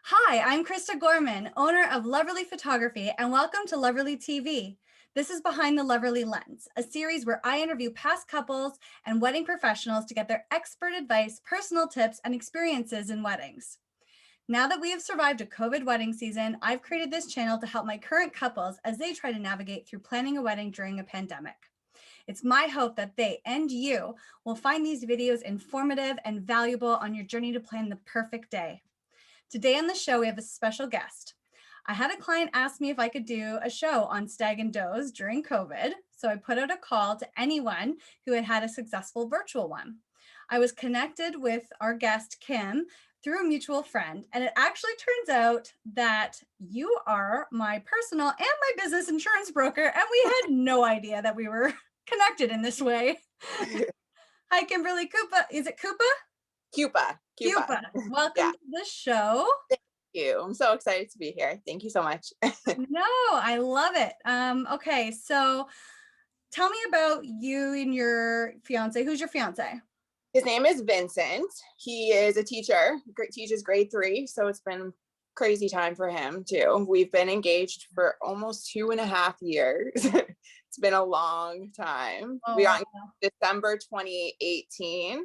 Hi, I'm Krista Gorman, owner of Loverly Photography, and welcome to Loverly TV. This is Behind the Loverly Lens, a series where I interview past couples and wedding professionals to get their expert advice, personal tips, and experiences in weddings. Now that we have survived a COVID wedding season, I've created this channel to help my current couples as they try to navigate through planning a wedding during a pandemic. It's my hope that they and you will find these videos informative and valuable on your journey to plan the perfect day. Today on the show, we have a special guest. I had a client ask me if I could do a show on Stag and Does during COVID, so I put out a call to anyone who had had a successful virtual one. I was connected with our guest, Kim, through a mutual friend, and it actually turns out that you are my personal and my business insurance broker, and we had no idea that we were connected in this way. Hi, Kimberly Koopa. Is it Koopa? Cupa. Cupa. Welcome Yeah. to the show. Thank you. I'm so excited to be here. Thank you so much. No, I love it. Okay, so tell me about you and your fiance. Who's your fiance? His name is Vincent. He is a teacher, teaches grade 3. So it's been crazy time for him too. We've been engaged for almost 2.5 years. It's been a long time. Oh, We wow. got December 2018,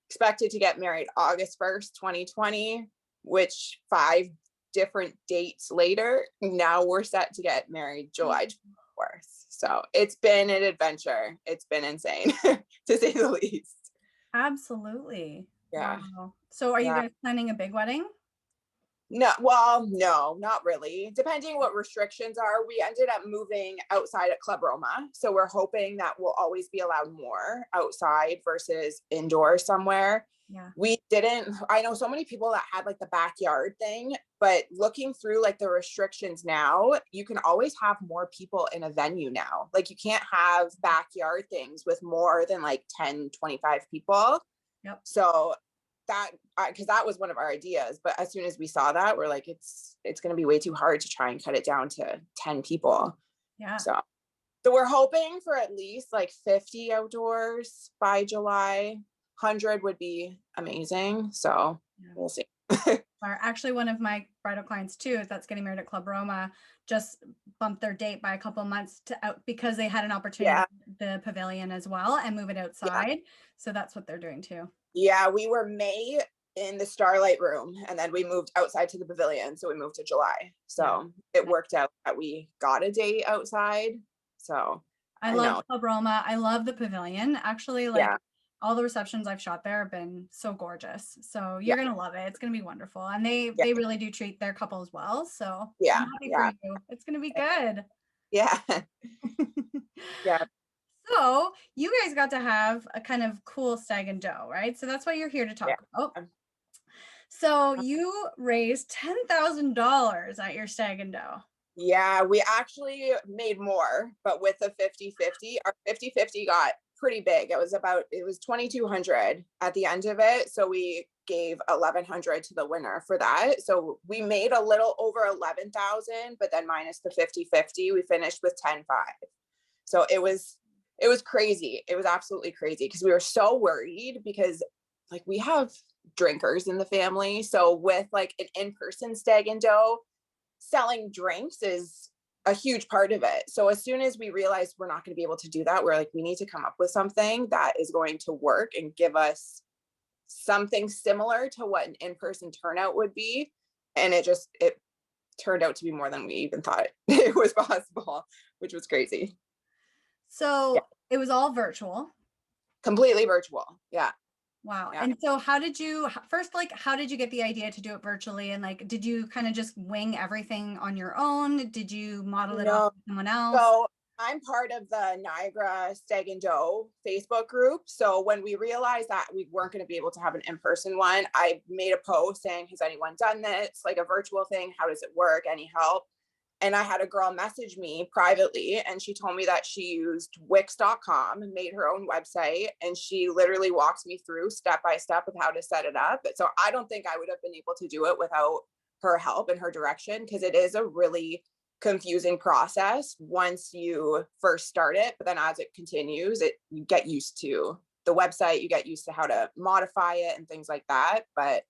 expected to get married August 1st, 2020, which 5 different dates later, now we're set to get married July 24th. So it's been an adventure. It's been insane to say the least. Absolutely. Yeah. Wow. So are you Yeah. guys planning a big wedding? No, well, no, not really. Depending what restrictions are, we ended up moving outside at Club Roma. So we're hoping that we'll always be allowed more outside versus indoor somewhere. Yeah. I know so many people that had like the backyard thing, but looking through like the restrictions now, you can always have more people in a venue now. Like you can't have backyard things with more than like 10, 25 people. Yep. So because that was one of our ideas, but as soon as we saw that, we're like, it's going to be way too hard to try and cut it down to 10 people. Yeah. So we're hoping for at least like 50 outdoors by July. 100 would be amazing. So we'll see. Actually, one of my bridal clients too, that's getting married at Club Roma, just bumped their date by a couple months to out because they had an opportunity Yeah. to the pavilion as well and move it outside. Yeah. So that's what they're doing too. Yeah, we were May in the Starlight Room, and then we moved outside to the pavilion. So we moved to July. So it worked out that we got a date outside. So I love Club Roma. I love the pavilion. Actually, like all the receptions I've shot there have been so gorgeous. So you're gonna love it. It's gonna be wonderful. And they really do treat their couples well. So I'm happy for you. It's gonna be good. Yeah. Yeah. So you guys got to have a kind of cool Stag and Doe, right? So that's what you're here to talk about. So you raised $10,000 at your Stag and Doe. Yeah, we actually made more, but with the 50-50, our 50-50 got pretty big. It was 2,200 at the end of it. So we gave 1,100 to the winner for that. So we made a little over 11,000, but then minus the 50-50, we finished with 10,500. So it was crazy. It was absolutely crazy because we were so worried because like we have drinkers in the family. So with like an in-person Stag and Doe, selling drinks is a huge part of it. So as soon as we realized we're not going to be able to do that, we're like, we need to come up with something that is going to work and give us something similar to what an in-person turnout would be. And it turned out to be more than we even thought it was possible, which was crazy. So it was all virtual. Completely virtual. Yeah. Wow. Yeah. And so how did you get the idea to do it virtually? And like, did you kind of just wing everything on your own? Did you model it off someone else? So I'm part of the Niagara Stag and Doe Facebook group. So when we realized that we weren't going to be able to have an in-person one, I made a post saying, has anyone done this? Like a virtual thing? How does it work? Any help? And I had a girl message me privately, and she told me that she used Wix.com and made her own website. And she literally walks me through step by step of how to set it up. So I don't think I would have been able to do it without her help and her direction, because it is a really confusing process once you first start it. But then as it continues, you get used to the website, you get used to how to modify it and things like that. But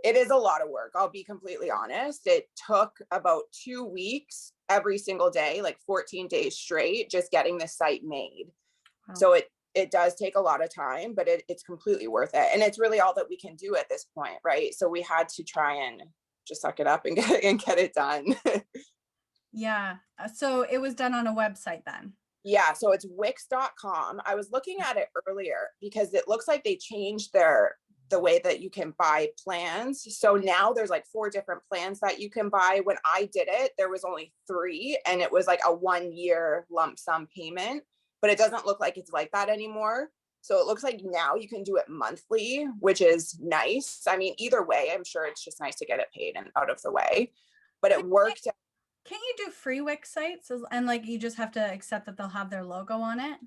It is a lot of work. I'll be completely honest. It took about 2 weeks every single day, like 14 days straight, just getting the site made. Wow. So it does take a lot of time, but it's completely worth it. And it's really all that we can do at this point, right? So we had to try and just suck it up and get it done. Yeah. So it was done on a website then. Yeah, so it's Wix.com. I was looking at it earlier because it looks like they changed the way that you can buy plans. So now there's like 4 different plans that you can buy. When I did it, there was only 3, and it was like a 1-year lump sum payment, but it doesn't look like it's like that anymore. So it looks like now you can do it monthly, which is nice. I mean, either way, I'm sure it's just nice to get it paid and out of the way, but it worked. Can't you do free Wix sites and like you just have to accept that they'll have their logo on it?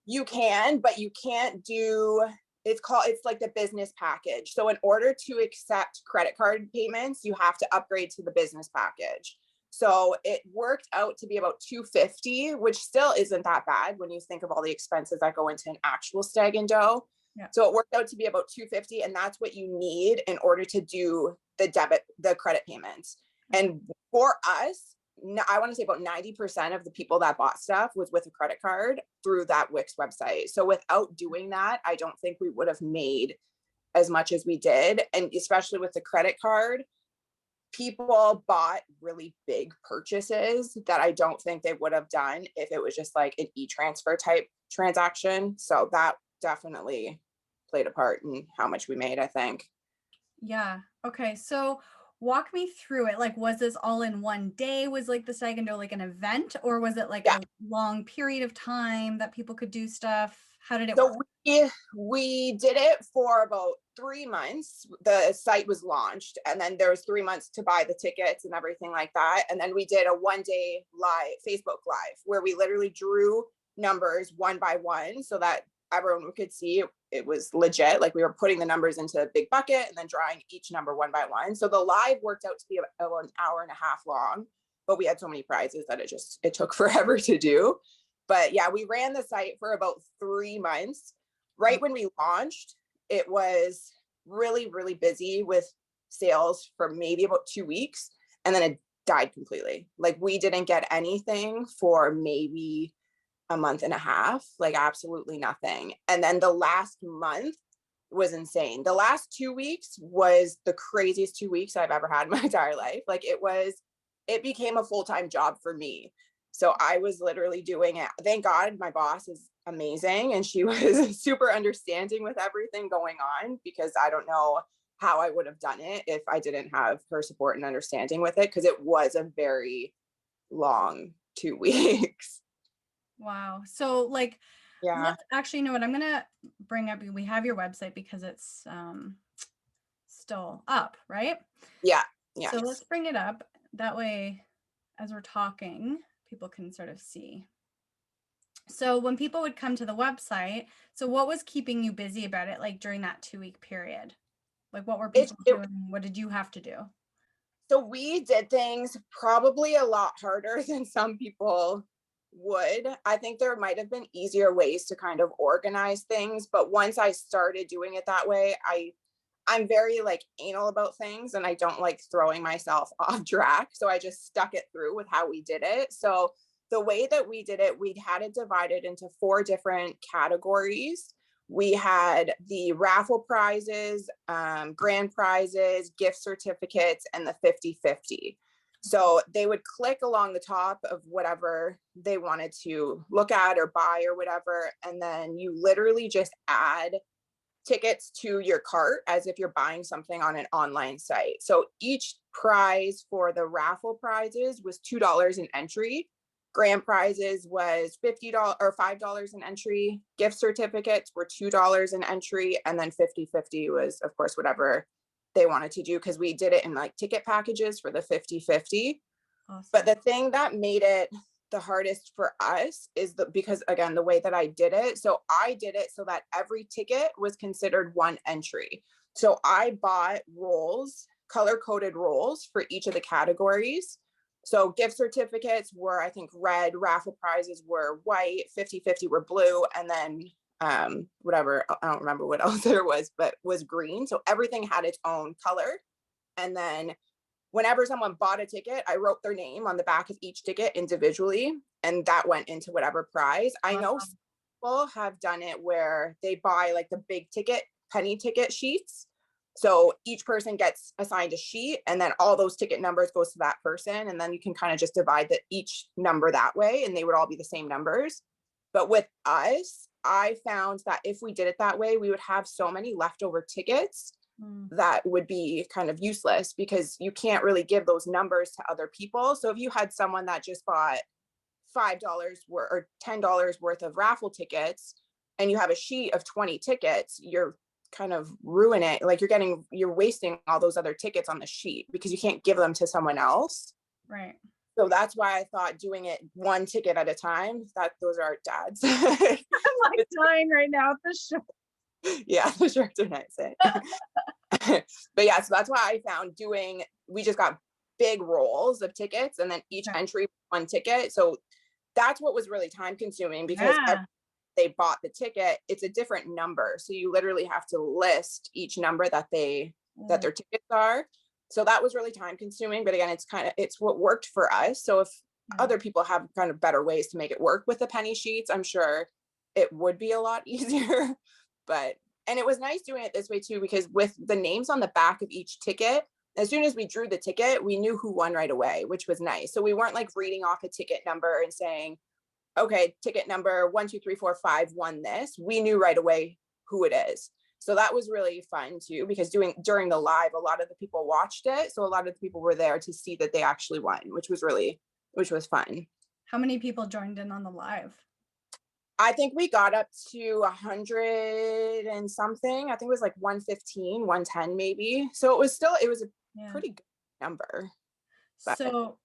You can, but you can't do, it's like the business package. So in order to accept credit card payments, you have to upgrade to the business package. So it worked out to be about $250, which still isn't that bad when you think of all the expenses that go into an actual stag and doe. Yeah. So it worked out to be about $250, and that's what you need in order to do the credit payments. And for us, I want to say about 90% of the people that bought stuff was with a credit card through that Wix website. So without doing that, I don't think we would have made as much as we did. And especially with the credit card, people bought really big purchases that I don't think they would have done if it was just like an e-transfer type transaction. So that definitely played a part in how much we made, I think. Yeah. Okay. So walk me through it. Like, was this all in one day? Was like the Stag and Doe like an event, or was it like a long period of time that people could do stuff? How did it work? We did it for about 3 months. The site was launched, and then there was 3 months to buy the tickets and everything like that. And then we did a 1-day live Facebook Live where we literally drew numbers one by one so that everyone could see it was legit. Like we were putting the numbers into a big bucket and then drawing each number one by one. So the live worked out to be about an hour and a half long, but we had so many prizes that it took forever to do. But yeah, we ran the site for about 3 months. Right when we launched, it was really, really busy with sales for maybe about 2 weeks. And then it died completely. Like we didn't get anything for maybe a month and a half, like absolutely nothing. And then the last month was insane. The last 2 weeks was the craziest 2 weeks I've ever had in my entire life. Like it became a full-time job for me. So I was literally doing it. Thank God my boss is amazing, and she was super understanding with everything going on, because I don't know how I would have done it if I didn't have her support and understanding with it, because it was a very long 2 weeks. Wow. So like, Yeah. let's actually, you know what, I'm gonna bring up, we have your website because it's still up, right? Yeah. Yeah. So let's bring it up. That way, as we're talking, people can sort of see. So when people would come to the website, so what was keeping you busy about it, like during that 2-week period? Like what were people doing? What did you have to do? So we did things probably a lot harder than some people would. I think there might have been easier ways to kind of organize things, but once I started doing it that way, I'm very like anal about things, and I don't like throwing myself off track. So I just stuck it through with how we did it. So the way that we did it, we had it divided into 4 different categories. We had the raffle prizes, grand prizes, gift certificates, and the 50-50. So they would click along the top of whatever they wanted to look at or buy or whatever. And then you literally just add tickets to your cart as if you're buying something on an online site. So each prize for the raffle prizes was $2 an entry. Grand prizes was $50 or $5 an entry. Gift certificates were $2 an entry. And then 50-50 was, of course, whatever they wanted to do, because we did it in like ticket packages for the 50-50. Awesome. But the thing that made it the hardest for us is because again, the way that I did it. So I did it so that every ticket was considered one entry. So I bought rolls, color-coded rolls for each of the categories. So gift certificates were, I think, red, raffle prizes were white, 50-50 were blue, and then whatever, I don't remember what else there was, but was green. So everything had its own color. And then whenever someone bought a ticket, I wrote their name on the back of each ticket individually, and that went into whatever prize. I know some people have done it where they buy like the big ticket, penny ticket sheets. So each person gets assigned a sheet, and then all those ticket numbers goes to that person, and then you can kind of just divide each number that way, and they would all be the same numbers. But with us, I found that if we did it that way, we would have so many leftover tickets that would be kind of useless, because you can't really give those numbers to other people. So if you had someone that just bought $5 worth or $10 worth of raffle tickets, and you have a sheet of 20 tickets, you're kind of ruin it. Like you're wasting all those other tickets on the sheet because you can't give them to someone else. Right. So that's why I thought doing it one ticket at a time, that those are our dads. I'm like dying right now at the show. Yeah, the shirts are nice. But yeah, so that's why I found we just got big rolls of tickets, and then each entry one ticket. So that's what was really time consuming, because they bought the ticket, it's a different number. So you literally have to list each number that their tickets are. So that was really time consuming. But again, it's what worked for us. So if other people have kind of better ways to make it work with the penny sheets, I'm sure it would be a lot easier. And it was nice doing it this way too, because with the names on the back of each ticket, as soon as we drew the ticket, we knew who won right away, which was nice. So we weren't like reading off a ticket number and saying, okay, ticket number 1, 2, 3, 4, 5 won this. We knew right away who it is. So that was really fun too, because during the live, a lot of the people watched it. So a lot of the people were there to see that they actually won, which was fun. How many people joined in on the live? I think we got up to 100 and something. I think it was like 115, 110 maybe. So it was a pretty good number. But. So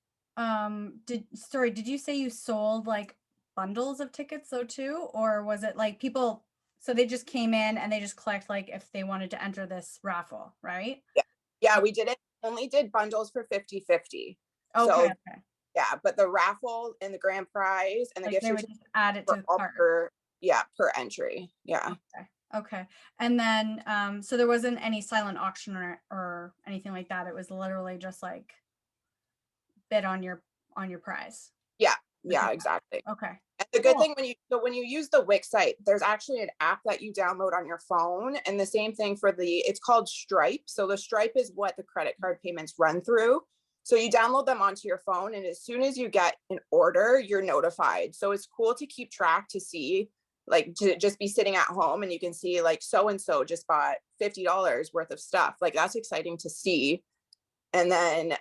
did you say you sold like bundles of tickets though too? Or was it like people, so they just came in and they just collect like if they wanted to enter this raffle, right? Yeah, we only did bundles for 50-50. Okay. So, okay. Yeah, but the raffle and the grand prize and the gift certificate add it to the cart. Per entry. Yeah. Okay. And then so there wasn't any silent auction or anything like that. It was literally just like bid on your prize. Yeah, exactly. Okay. And the good thing when you use the Wix site, there's actually an app that you download on your phone, and the same thing for it's called Stripe. So the Stripe is what the credit card payments run through. So you download them onto your phone, and as soon as you get an order, you're notified. So it's cool to keep track, to see, like, to just be sitting at home and you can see like so-and-so just bought $50 worth of stuff. Like that's exciting to see. And then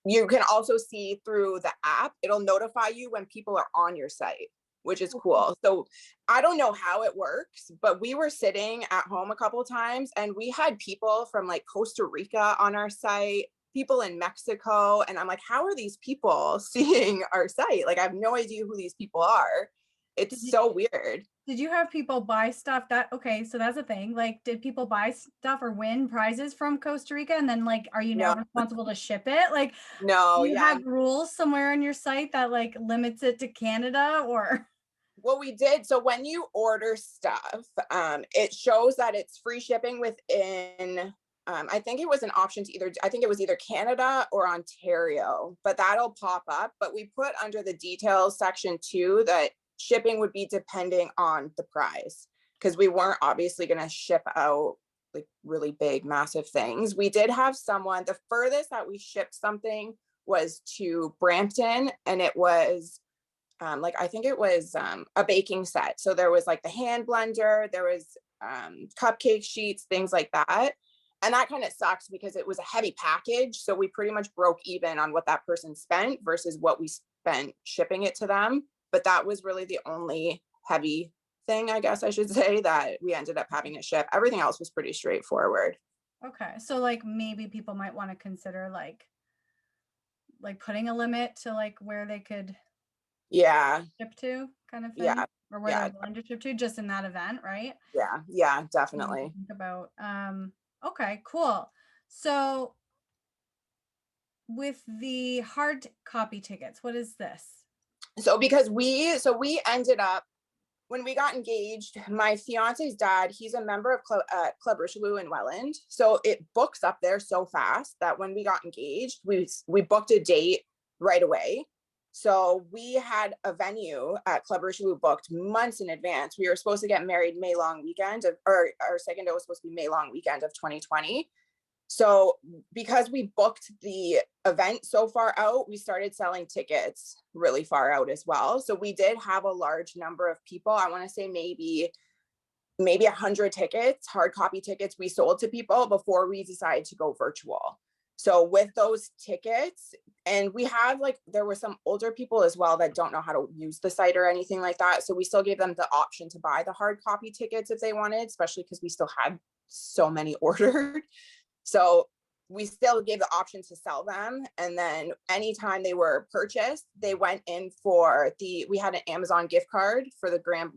you can also see through the app, it'll notify you when people are on your site, which is cool. So I don't know how it works, but we were sitting at home a couple of times and we had people from like Costa Rica on our site, people in Mexico. And I'm like, how are these people seeing our site? Like, I have no idea who these people are. It's so weird. Did you have people buy stuff okay, so that's a thing. Like, did people buy stuff or win prizes from Costa Rica? And then like, are you now responsible to ship it? Like, no, do you have rules somewhere on your site that like limits it to Canada or? Well, we did. So when you order stuff, it shows that it's free shipping within, I think it was an option to I think it was either Canada or Ontario, but that'll pop up. But we put under the details section too that shipping would be depending on the price, because we weren't obviously going to ship out like really big, massive things. We did have the furthest that we shipped something was to Brampton, and it was I think it was a baking set. So there was like the hand blender, there was cupcake sheets, things like that. And that kind of sucks because it was a heavy package. So we pretty much broke even on what that person spent versus what we spent shipping it to them. But that was really the only heavy thing, I guess I should say, that we ended up having to ship. Everything else was pretty straightforward. Okay. So like maybe people might want to consider like putting a limit to like where they could ship to, kind of thing. Or where they're willing to ship to, just in that event, right? Yeah, definitely. Think about okay, cool. So with the hard copy tickets, what is this? So because we ended up when we got engaged, my fiance's dad, he's a member of Club Richelieu in Welland. So it books up there so fast that when we got engaged, we booked a date right away. So we had a venue at Club Richelieu booked months in advance. We were supposed to get married May long weekend or our second day was supposed to be May long weekend of 2020. So because we booked the event so far out, we started selling tickets really far out as well. So we did have a large number of people. I want to say maybe 100 tickets, hard copy tickets we sold to people before we decided to go virtual. So with those tickets, and we have there were some older people as well that don't know how to use the site or anything like that. So we still gave them the option to buy the hard copy tickets if they wanted, especially because we still had so many ordered. So we still gave the option to sell them. And then anytime they were purchased, they went in for we had an Amazon gift card for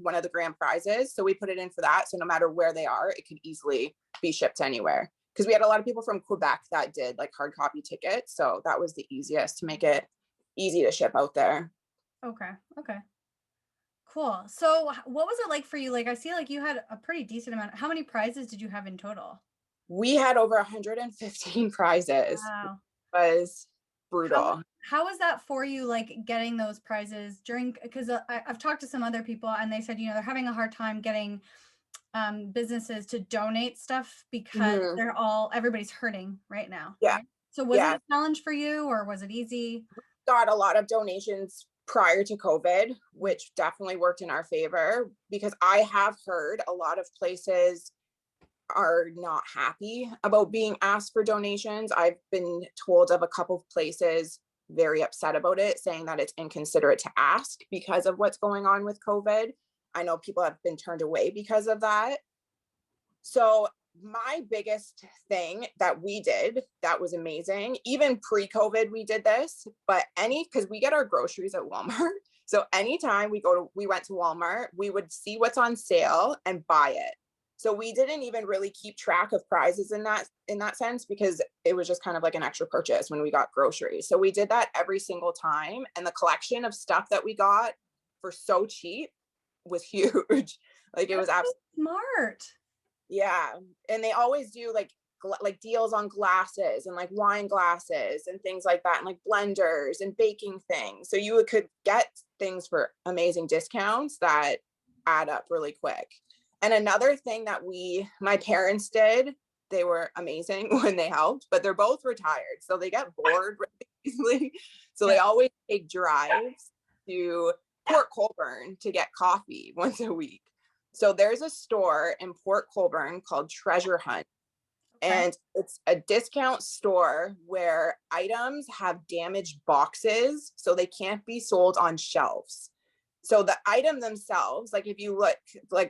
one of the grand prizes. So we put it in for that. So no matter where they are, it could easily be shipped anywhere. Because we had a lot of people from Quebec that did hard copy tickets. So that was the easiest to make it easy to ship out there. Okay. Okay. Cool. So what was it like for you? I see you had a pretty decent amount. How many prizes did you have in total? We had over 115 prizes. Wow. It was brutal. How was that for you, getting those prizes because I've talked to some other people and they said, they're having a hard time getting businesses to donate stuff because everybody's hurting right now. Yeah. Right? So was it a challenge for you or was it easy? Got a lot of donations prior to COVID, which definitely worked in our favor because I have heard a lot of places are not happy about being asked for donations. I've been told of a couple of places very upset about it, saying that it's inconsiderate to ask because of what's going on with COVID. I know people have been turned away because of that. So my biggest thing that we did that was amazing, even pre-COVID, we did this, but because we get our groceries at Walmart. So anytime we went to Walmart, we would see what's on sale and buy it. So we didn't even really keep track of prizes in that sense because it was just kind of like an extra purchase when we got groceries. So we did that every single time. And the collection of stuff that we got for so cheap was huge. It was absolutely smart. Yeah. And they always do like deals on glasses and wine glasses and things like that, and blenders and baking things. So you could get things for amazing discounts that add up really quick. And another thing that my parents did, they were amazing when they helped, but they're both retired. So they get bored really easily. So they always take drives to Port Colborne to get coffee once a week. So there's a store in Port Colborne called Treasure Hunt. And it's a discount store where items have damaged boxes, so they can't be sold on shelves. So the item themselves, if you look,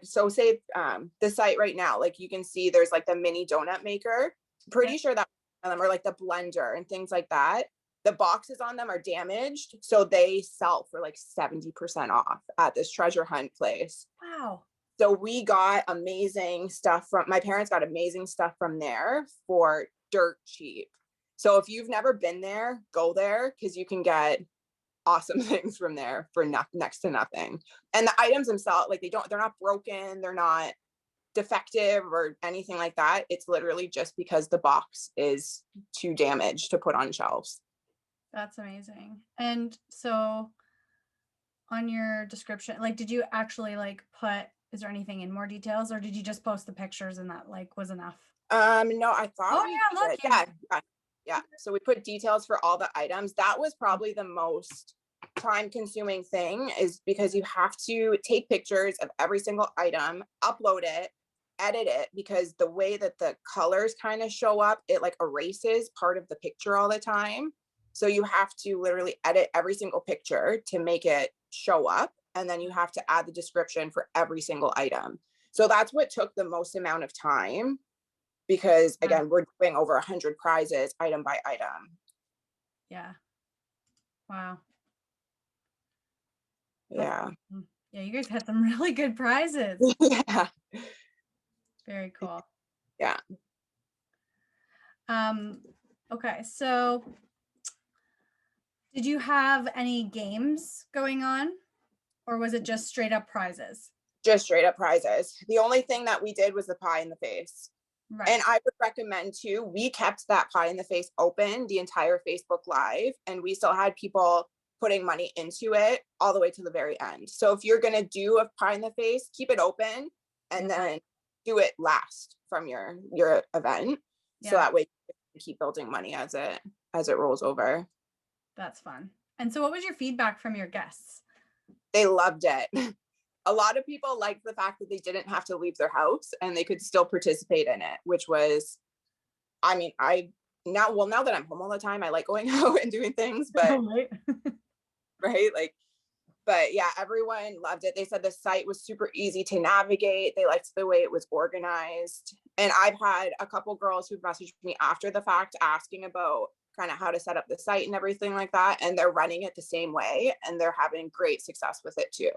so say the site right now, you can see there's the mini donut maker. Pretty sure that them or the blender and things like that. The boxes on them are damaged, so they sell for 70% off at this Treasure Hunt place. Wow. So we got amazing stuff my parents got amazing stuff from there for dirt cheap. So if you've never been there, go there because you can get awesome things from there for next to nothing. And the items themselves, they're not broken, they're not defective or anything like that. It's literally just because the box is too damaged to put on shelves. That's amazing. And so on your description, did you actually put, is there anything in more details or did you just post the pictures and that was enough? No, I thought look. Yeah. So we put details for all the items. That was probably the most time consuming thing, is because you have to take pictures of every single item, upload it, edit it, because the way that the colors kind of show up, it erases part of the picture all the time. So you have to literally edit every single picture to make it show up. And then you have to add the description for every single item. So that's what took the most amount of time, because again, we're doing over 100 prizes item by item. Yeah. Wow. Yeah. Yeah, you guys had some really good prizes. Yeah. Very cool. Yeah. Okay, so did you have any games going on or was it just straight up prizes? just straight up prizes. The only thing that we did was the pie in the face. Right. And I would recommend too, we kept that pie in the face open the entire Facebook Live, and we still had people putting money into it all the way to the very end. So if you're going to do a pie in the face, keep it open and then do it last from your event. So that way you can keep building money as it rolls over. That's fun. And so what was your feedback from your guests? They loved it. A lot of people liked the fact that they didn't have to leave their house and they could still participate in it, which was, I mean, now that I'm home all the time, I like going out and doing things, but right. Like, but yeah, everyone loved it. They said the site was super easy to navigate. They liked the way it was organized. And I've had a couple girls who've messaged me after the fact asking about kind of how to set up the site and everything like that. And they're running it the same way and they're having great success with it too.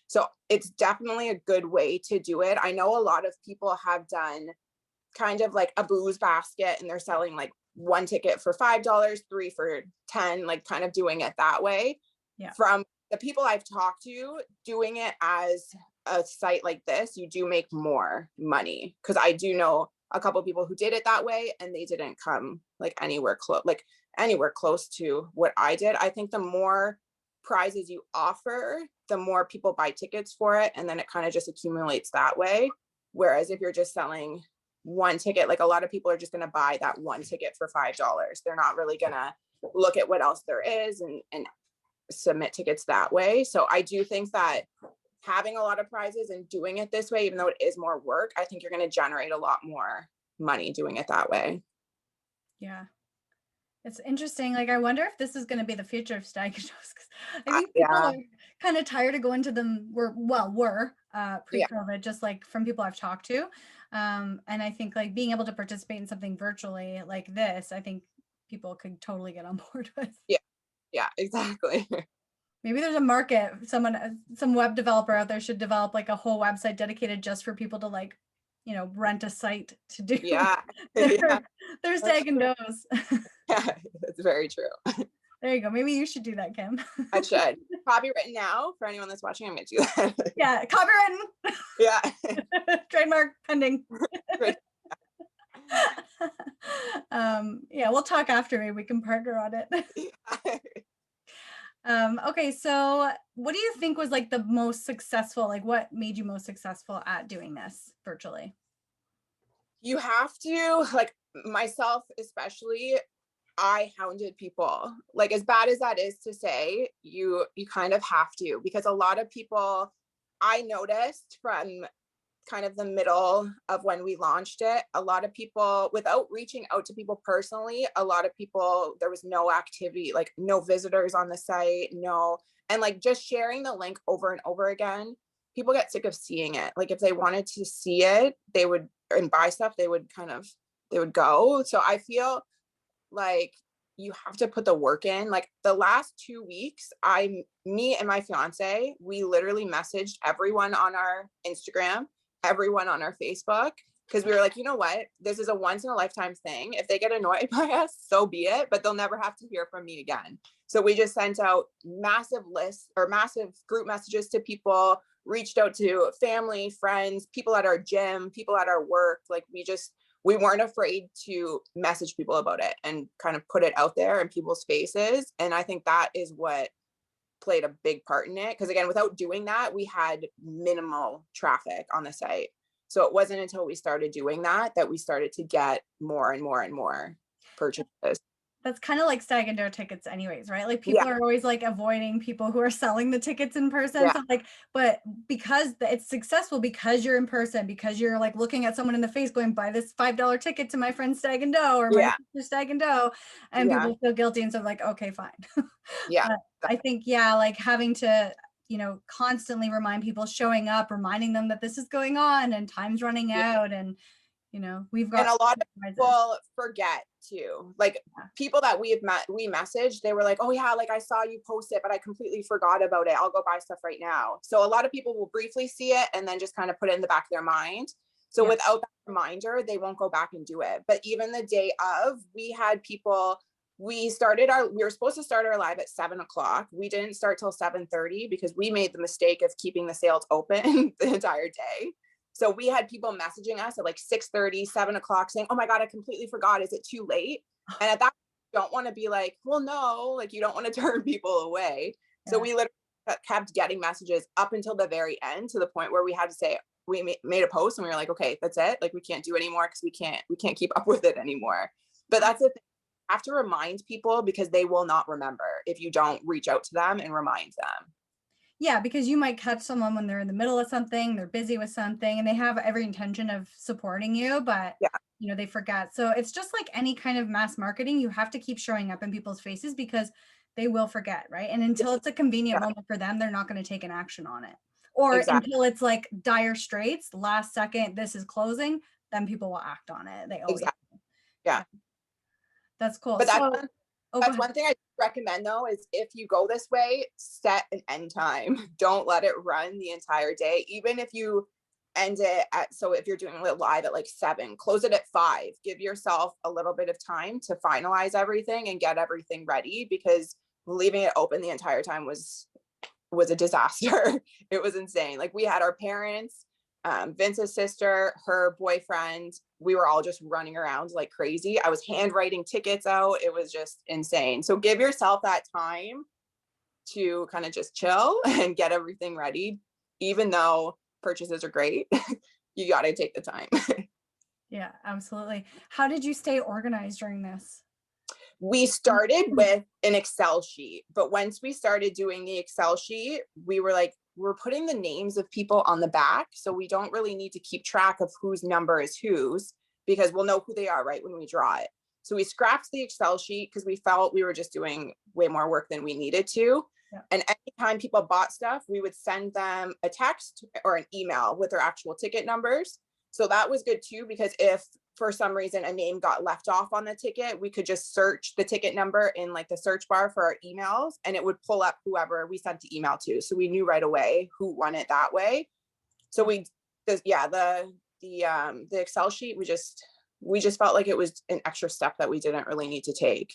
So it's definitely a good way to do it. I know a lot of people have done kind of like a booze basket and they're selling like one ticket for $5, three for 10, like kind of doing it that way. Yeah. From the people I've talked to, doing it as a site like this, you do make more money. Cause I do know a couple of people who did it that way and they didn't come like anywhere close to what I did. I think the more prizes you offer, the more people buy tickets for it. And then it kind of just accumulates that way. Whereas if you're just selling one ticket, like a lot of people are just going to buy that one ticket for $5. They're not really going to look at what else there is and submit tickets that way. So I do think that having a lot of prizes and doing it this way, even though it is more work, I think you're going to generate a lot more money doing it that way. Yeah. It's interesting. Like, I wonder if this is going to be the future of stag and does. I think people are kind of tired of going to them. Were pre-COVID, just like from people I've talked to. And I think like being able to participate in something virtually like this, I think people could totally get on board with. Yeah, exactly. Maybe there's a market. Some web developer out there should develop like a whole website dedicated just for people to like, rent a site to do their stag and does. Yeah, that's very true. There you go. Maybe you should do that, Kim. I should. Copywritten now for anyone that's watching. I'm going to do that. Yeah, copywritten. Yeah. Trademark pending. Yeah, we'll talk after. Maybe we can partner on it. Okay, so what do you think was like the most successful, like what made you most successful at doing this virtually? You have to, like myself especially, I hounded people. Like as bad as that is to say, you kind of have to, because a lot of people, I noticed from kind of the middle of when we launched it, a lot of people, without reaching out to people personally, a lot of people, there was no activity, like no visitors on the site, and like just sharing the link over and over again, people get sick of seeing it. Like if they wanted to see it, they would, and buy stuff, they would go. So I feel like you have to put the work in. Like the last 2 weeks, me and my fiance, we literally messaged everyone on our Instagram, everyone on our Facebook, because we were like, you know what, this is a once in a lifetime thing. If they get annoyed by us, so be it, but they'll never have to hear from me again. So we just sent out massive lists or massive group messages to people, reached out to family, friends, people at our gym, people at our work. Like we weren't afraid to message people about it and kind of put it out there in people's faces. And I think that is what played a big part in it. Because again, without doing that, we had minimal traffic on the site. So it wasn't until we started doing that we started to get more and more and more purchases. That's kind of like Stag and Doe tickets anyways, right? Like people are always like avoiding people who are selling the tickets in person. So like, but because it's successful because you're in person, because you're like looking at someone in the face going, buy this $5 ticket to my friend's Stag and Doe or my sister's Stag and Doe, and people feel guilty. And so like, okay, fine. I think, like having to, constantly remind people, showing up, reminding them that this is going on and time's running out, and we've got, and a lot of people forget too. Like people that we messaged, they were like, oh yeah, like I saw you post it, but I completely forgot about it. I'll go buy stuff right now. So a lot of people will briefly see it and then just kind of put it in the back of their mind. So without that reminder, they won't go back and do it. But even the day of, we had people we were supposed to start our live at 7 o'clock. We didn't start till 7:30 because we made the mistake of keeping the sales open the entire day. So we had people messaging us at like 6:30, 7 o'clock saying, oh my God, I completely forgot. Is it too late? And at that, you don't want to be like, well, no, like you don't want to turn people away. So Yeah. we literally kept getting messages up until the very end, to the point where we had to say, we made a post and we were like, okay, that's it. Like we can't do anymore because we can't keep up with it anymore. But that's the thing. Have to remind people because they will not remember if you don't reach out to them and remind them. Yeah, because you might catch someone when they're in the middle of something, they're busy with something, and they have every intention of supporting you, but Yeah, they forget. So it's just like any kind of mass marketing, you have to keep showing up in people's faces because they will forget, right? And until it's a convenient yeah, moment for them, they're not going to take an action on it. Or exactly, until it's like dire straits, last second, this is closing, then people will act on it. They always, exactly. Yeah. yeah, that's cool. But So, oh, go that's ahead. one thing I recommend though, is if you go this way, set an end time. Don't let it run the entire day. Even if you end it at, so if you're doing it live at like 7, close it at 5. Give yourself a little bit of time to finalize everything and get everything ready, because leaving it open the entire time was a disaster. It was insane. Like we had our parents, Vince's sister, her boyfriend. We were all just running around like crazy. I was handwriting tickets out. It was just insane. So give yourself that time to kind of just chill and get everything ready. Even though purchases are great, you got to take the time. Yeah, absolutely. How did you stay organized during this? We started with an Excel sheet, but once we started doing the Excel sheet, we were like, we're putting the names of people on the back. So we don't really need to keep track of whose number is whose, because we'll know who they are right when we draw it. So we scrapped the Excel sheet because we felt we were just doing way more work than we needed to. Yeah. And anytime people bought stuff, we would send them a text or an email with their actual ticket numbers. So that was good too, because if for some reason a name got left off on the ticket, we could just search the ticket number in like the search bar for our emails, and it would pull up whoever we sent the email to. So we knew right away who won it that way. So the Excel sheet, we just felt like it was an extra step that we didn't really need to take.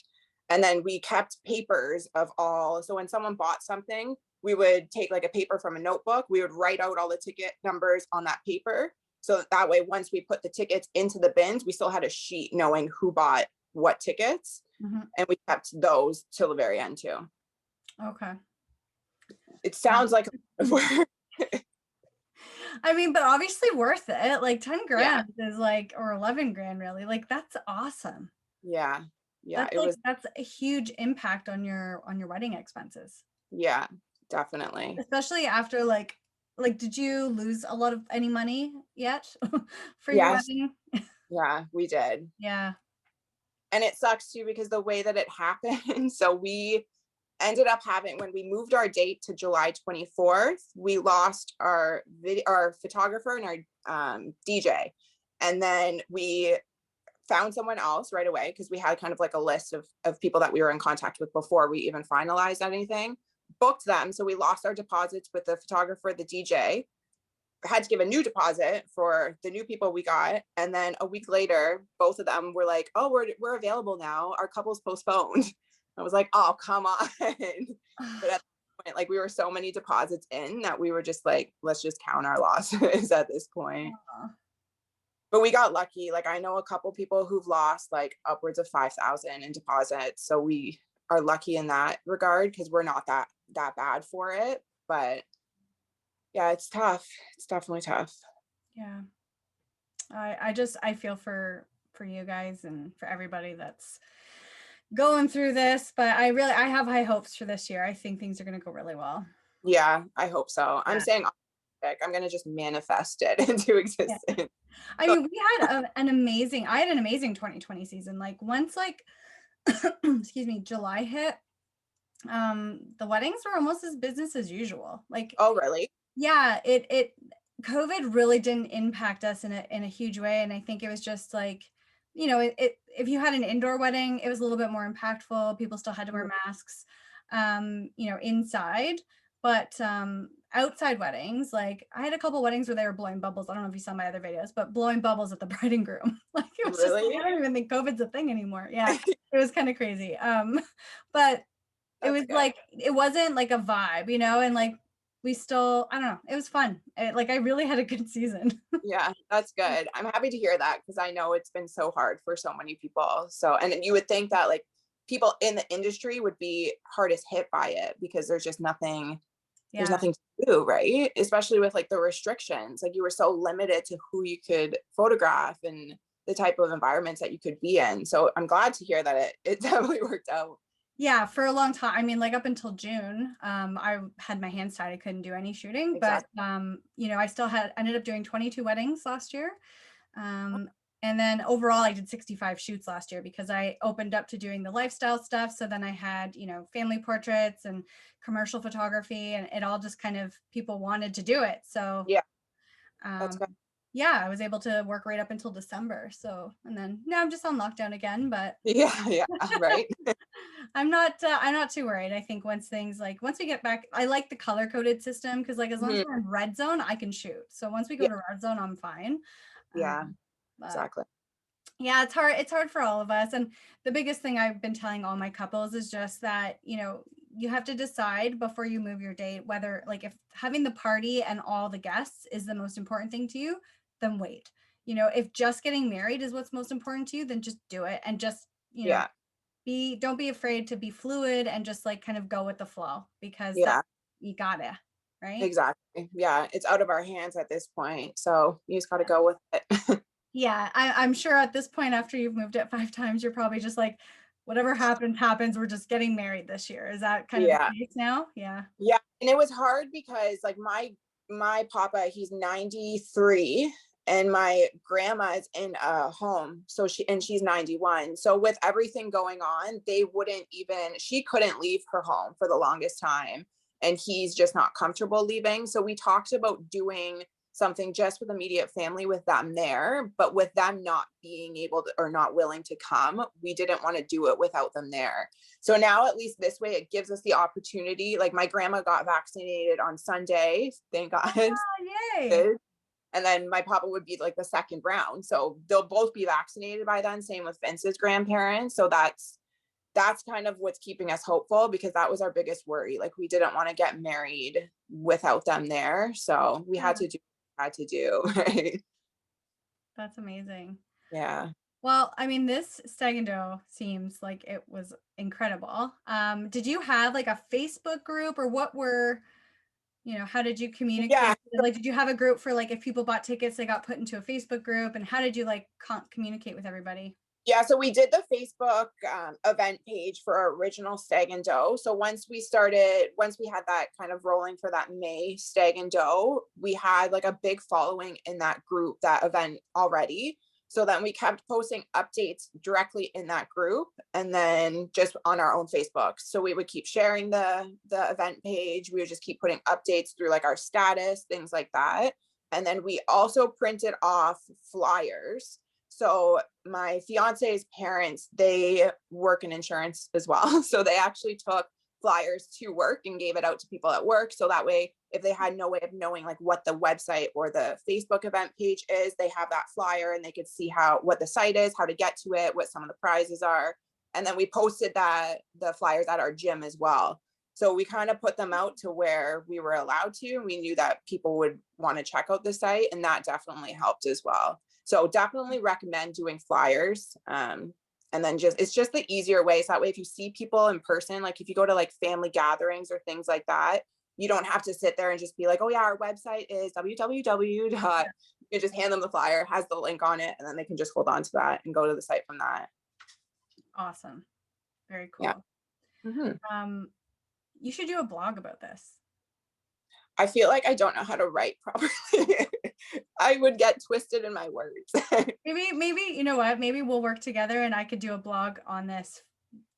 And then we kept papers of all. So when someone bought something, we would take like a paper from a notebook. We would write out all the ticket numbers on that paper. So that way, once we put the tickets into the bins, we still had a sheet knowing who bought what tickets. Mm-hmm. And we kept those till the very end too. Okay. It sounds like I mean, but obviously worth it. Like 10 yeah, grand is like, or 11 grand really. Like that's awesome. yeah, yeah. It was, That's a huge impact on your wedding expenses. yeah, definitely. Especially after like did you lose a lot of any money yet for your Yes, wedding? yeah, we did. Yeah. And it sucks too because the way that it happened. So we ended up having, when we moved our date to July 24th, we lost our photographer and our DJ. And then we found someone else right away because we had kind of like a list of people that we were in contact with before we even finalized anything, booked them. So we lost our deposits with the photographer, the DJ, had to give a new deposit for the new people we got. And then a week later, both of them were like, oh, we're available now. Our couple's postponed. I was like, oh, come on. But at that point, like we were so many deposits in that we were just like, let's just count our losses at this point. But we got lucky. Like I know a couple people who've lost like upwards of 5,000 in deposits. So we are lucky in that regard because we're not that bad for it. But yeah, it's tough. It's definitely tough. Yeah. I feel for you guys and for everybody that's going through this, but I have high hopes for this year. I think things are going to go really well. Yeah, I hope so. I'm Yeah. saying I'm going to just manifest it into Yeah. existence. I mean, I had an amazing 2020 season. Like once excuse me, July hit, the weddings were almost as business as usual. Like, Oh, really? yeah, it COVID really didn't impact us in a huge way. And I think it was just like, if you had an indoor wedding, it was a little bit more impactful. People still had to wear masks, inside. But outside weddings, like I had a couple weddings where they were blowing bubbles. I don't know if you saw my other videos, but blowing bubbles at the bride and groom. Like it was just like, Really? I don't even think COVID's a thing anymore. Yeah, it was kind of crazy. But it That's was good. like it wasn't like a vibe, you know, and like we still, I don't know, it was fun. Like I really had a good season. Yeah, that's good. I'm happy to hear that because I know it's been so hard for so many people. So, and you would think that like people in the industry would be hardest hit by it because there's Yeah. nothing to do, right? Especially with like the restrictions. Like you were so limited to who you could photograph and the type of environments that you could be in. So I'm glad to hear that it definitely worked out. Yeah, for a long time. I mean, like up until June, I had my hands tied. I couldn't do any shooting, but Exactly. you know, I still had ended up doing 22 weddings last year. Um, and then overall I did 65 shoots last year because I opened up to doing the lifestyle stuff. So then I had, you know, family portraits and commercial photography, and it all just kind of people wanted to do it. So Yeah, that's um good. yeah, I was able to work right up until December. So, and then now I'm just on lockdown again, but Yeah, yeah, right. I'm not too worried. I think once we get back, I like the color coded system because like as long as Mhm. we're in red zone, I can shoot. So once we go Yeah, to red zone, I'm fine. yeah, But exactly. yeah, it's hard. It's hard for all of us. And the biggest thing I've been telling all my couples is just that, you know, you have to decide before you move your date whether like if having the party and all the guests is the most important thing to you, then wait. You know, if just getting married is what's most important to you, then just do it and just, you know, Yeah, be don't be afraid to be fluid and just like kind of go with the flow because that yeah, you gotta, right? exactly. Yeah, it's out of our hands at this point. So you just got to go with it. Yeah, I'm sure at this point, after you've moved it 5 times, you're probably just like, whatever happens, happens. We're just getting married this year. Is that kind of the Yeah. case now? Yeah. Yeah, and it was hard because like my papa, he's 93 and my grandma is in a home. So she's 91. So with everything going on, she couldn't leave her home for the longest time and he's just not comfortable leaving. So we talked about doing something just with immediate family with them there, but with them not being able to or not willing to come, we didn't want to do it without them there. So now, at least this way, it gives us the opportunity. Like my grandma got vaccinated on Sunday, thank God. Oh, yay. And then my papa would be like the second round. So they'll both be vaccinated by then. Same with Vince's grandparents. So that's kind of what's keeping us hopeful because that was our biggest worry. Like we didn't want to get married without them there. So we Yeah, had to do. Right? that's amazing. Yeah. Well, I mean, this Stag and Doe seems like it was incredible. Did you have like a Facebook group or what were, you know, how did you Yeah. communicate? Like, did you have a group for like if people bought tickets, they got put into a Facebook group, and how did you like communicate with everybody? Yeah, so we did the Facebook event page for our original Stag and Doe. So once we had that kind of rolling for that May Stag and Doe, we had like a big following in that group, that event already. So then we kept posting updates directly in that group and then just on our own Facebook. So we would keep sharing the event page. We would just keep putting updates through like our status, things like that. And then we also printed off flyers. So my fiance's parents, they work in insurance as well. So they actually took flyers to work and gave it out to people at work. So that way, if they had no way of knowing like what the website or the Facebook event page is, they have that flyer and they could see what the site is, how to get to it, what some of the prizes are. And then we posted the flyers at our gym as well. So we kind of put them out to where we were allowed to. And we knew that people would want to check out the site, and that definitely helped as well. So definitely recommend doing flyers. And then it's just the easier way. So that way, if you see people in person, like if you go to like family gatherings or things like that, you don't have to sit there and just be like, oh yeah, our website is www. You just hand them the flyer, has the link on it, and then they can just hold on to that and go to the site from that. Awesome. Very Yeah. cool. Mm-hmm. Um, you should do a blog about this. I feel like I don't know how to write properly. I would get twisted in my words. Maybe you know what? Maybe we'll work together, and I could do a blog on this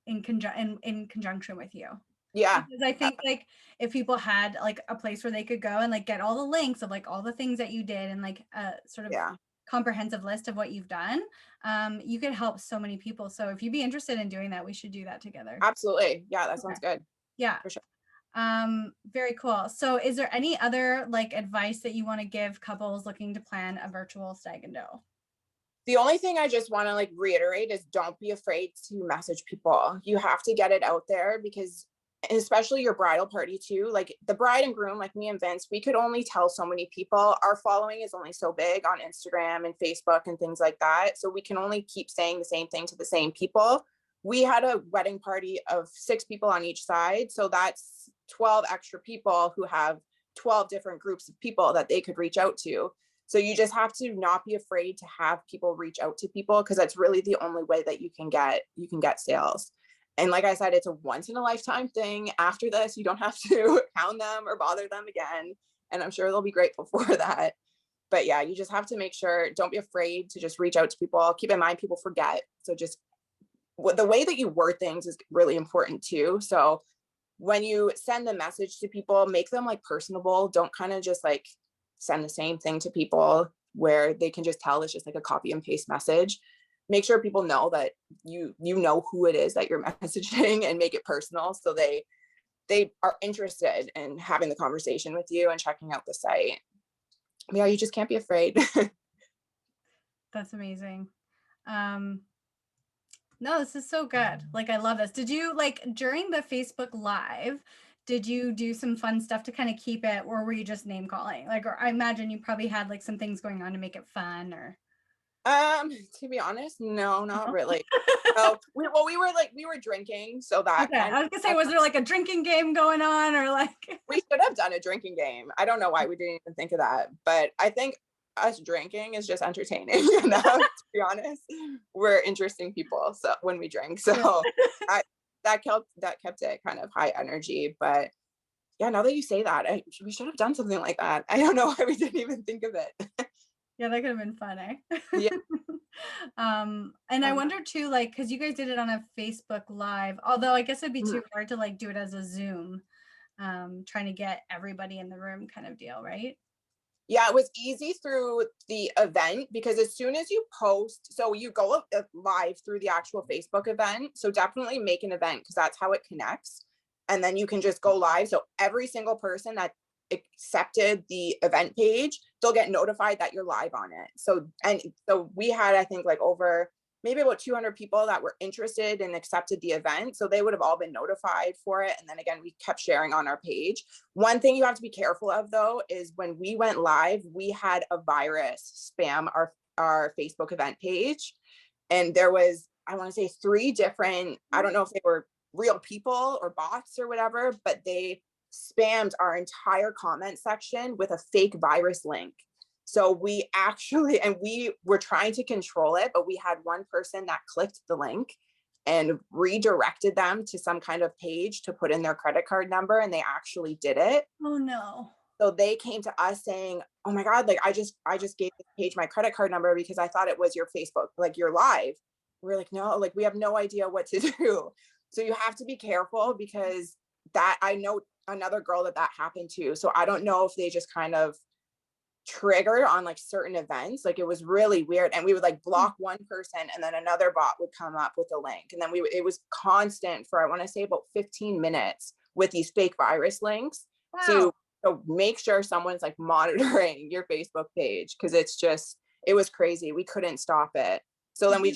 in conjunction with you. Yeah. Because I think like if people had like a place where they could go and like get all the links of like all the things that you did and like a sort of Yeah. comprehensive list of what you've done, you could help so many people. So if you'd be interested in doing that, we should do that together. Absolutely. Yeah, that Okay. sounds good. Yeah. For sure. Very cool. So is there any other like advice that you want to give couples looking to plan a virtual stag and doe? The only thing I just want to like reiterate is don't be afraid to message people. You have to get it out there because especially your bridal party too, like the bride and groom, like me and Vince, we could only tell so many people. Our following is only so big on Instagram and Facebook and things like that. So we can only keep saying the same thing to the same people. We had a wedding party of 6 people on each side. So that's 12 extra people who have 12 different groups of people that they could reach out to. So you just have to not be afraid to have people reach out to people because that's really the only way that you can get sales. And like I said, it's a once in a lifetime thing. After this, you don't have to hound them or bother them again. And I'm sure they'll be grateful for that. But yeah, you just have to make sure, don't be afraid to just reach out to people. Keep in mind, people forget. So just the way that you word things is really important too. So when you send the message to people, make them like personable. Don't kind of just like send the same thing to people where they can just tell it's just like a copy and paste message. Make sure people know that you know who it is that you're messaging and make it personal so they are interested in having the conversation with you and checking out the site. Yeah, you just can't be afraid. That's amazing. No, this is so good. Like, I love this. Did you like during the Facebook Live, did you do some fun stuff to kind of keep it, or were you just name calling? Like, or I imagine you probably had like some things going on to make it fun or To be honest, no, not no? really. Oh, we were drinking, so that Okay. kind I was gonna say, was there like a drinking game going on or like we should have done a drinking game. I don't know why we didn't even think of that, but I think us drinking is just entertaining enough, to be honest. We're interesting people, so when we drink, yeah. so I, that kept it kind of high energy. But yeah, now that you say that, we should have done something like that. I don't know why we didn't even think of it. Yeah, that could have been fun, eh? Yeah. And I wonder too, like, because you guys did it on a Facebook Live, although I guess it'd be too hard to like do it as a Zoom, trying to get everybody in the room kind of deal, right? Yeah, it was easy through the event because as soon as you post, so you go live through the actual Facebook event. So definitely make an event because that's how it connects. And then you can just go live. So every single person that accepted the event page, they'll get notified that you're live on it. So we had, I think, like over maybe about 200 people that were interested and accepted the event. So they would have all been notified for it. And then again, we kept sharing on our page. One thing you have to be careful of though, is when we went live, we had a virus spam our Facebook event page. And there was, I want to say 3 different, I don't know if they were real people or bots or whatever, but they spammed our entire comment section with a fake virus link. So we were trying to control it, but we had one person that clicked the link and redirected them to some kind of page to put in their credit card number, and they actually did it. Oh no. So they came to us saying, "Oh my God, like I just gave this page my credit card number because I thought it was your Facebook, like you're live." We're like, "No, like we have no idea what to do." So you have to be careful because that I know another girl that happened to. So I don't know if they just kind of trigger on like certain events. Like it was really weird, and we would like block one person and then another bot would come up with a link, and then it was constant for I want to say about 15 minutes with these fake virus links. Wow. So make sure someone's like monitoring your Facebook page because it was crazy. We couldn't stop it. So then we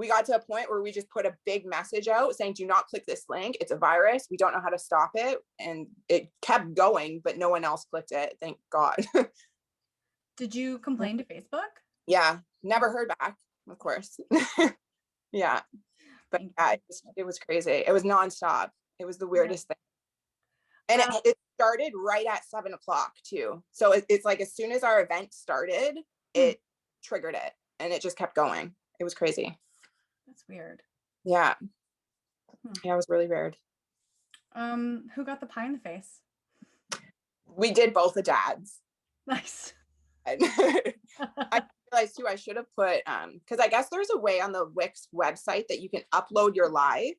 got to a point where we just put a big message out saying, "Do not click this link. It's a virus. We don't know how to stop it." And it kept going, but no one else clicked it. Thank God. Did you complain to Facebook? Yeah, never heard back, of course. Yeah, but yeah, it was crazy. It was nonstop. It was the Yeah. weirdest thing. And it started right at 7 o'clock too. So it's like as soon as our event started, it triggered it and it just kept going. It was crazy. That's weird. Yeah. Yeah, it was really weird. Who got the pie in the face? We did both the dads. Nice. I realized too, I should have put, because I guess there's a way on the Wix website that you can upload your live.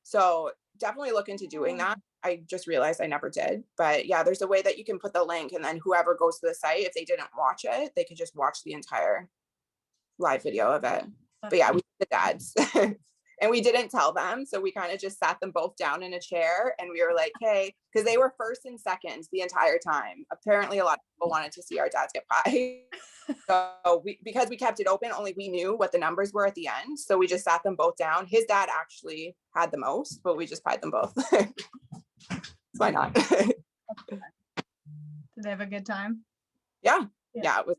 So definitely look into doing that. I just realized I never did. But yeah, there's a way that you can put the link and then whoever goes to the site, if they didn't watch it, they could just watch the entire live video of it. But yeah, we did the dads. And we didn't tell them. So we kind of just sat them both down in a chair and we were like, hey, because they were first and seconds the entire time. Apparently, a lot of people wanted to see our dads get pie. So because we kept it open, only we knew what the numbers were at the end. So we just sat them both down. His dad actually had the most, but we just pied them both. Why not? Did they have a good time? Yeah. It was.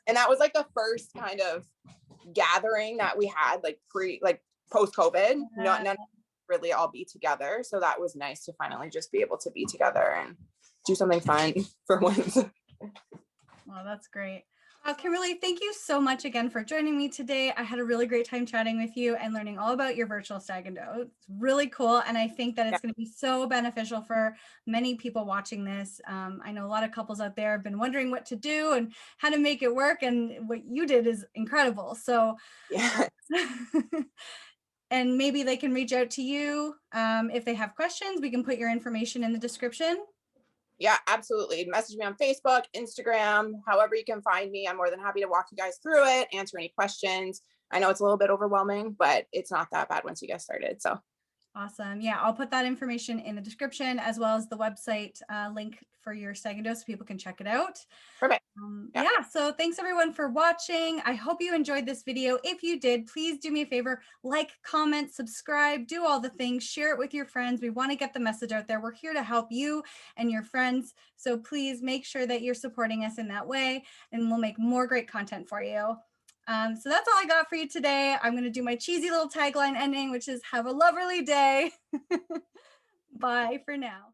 And that was like the first kind of gathering that we had, like post COVID. None really all be together. So that was nice to finally just be able to be together and do something fun for once. Well, that's great. Kimberly, thank you so much again for joining me today. I had a really great time chatting with you and learning all about your virtual stag and doe. It's really cool. And I think that it's going to be so beneficial for many people watching this. I know a lot of couples out there have been wondering what to do and how to make it work. And what you did is incredible. So yeah. And maybe they can reach out to you if they have questions. We can put your information in the description. Yeah, absolutely. Message me on Facebook, Instagram, however you can find me. I'm more than happy to walk you guys through it, answer any questions. I know it's a little bit overwhelming, but it's not that bad once you get started. So awesome. Yeah, I'll put that information in the description as well as the website link for your stag and doe so people can check it out. Perfect. Yeah, so thanks everyone for watching. I hope you enjoyed this video. If you did, please do me a favor, like, comment, subscribe, do all the things, share it with your friends. We want to get the message out there. We're here to help you and your friends. So please make sure that you're supporting us in that way, and we'll make more great content for you. So that's all I got for you today. I'm going to do my cheesy little tagline ending, which is have a loverly day. Bye for now.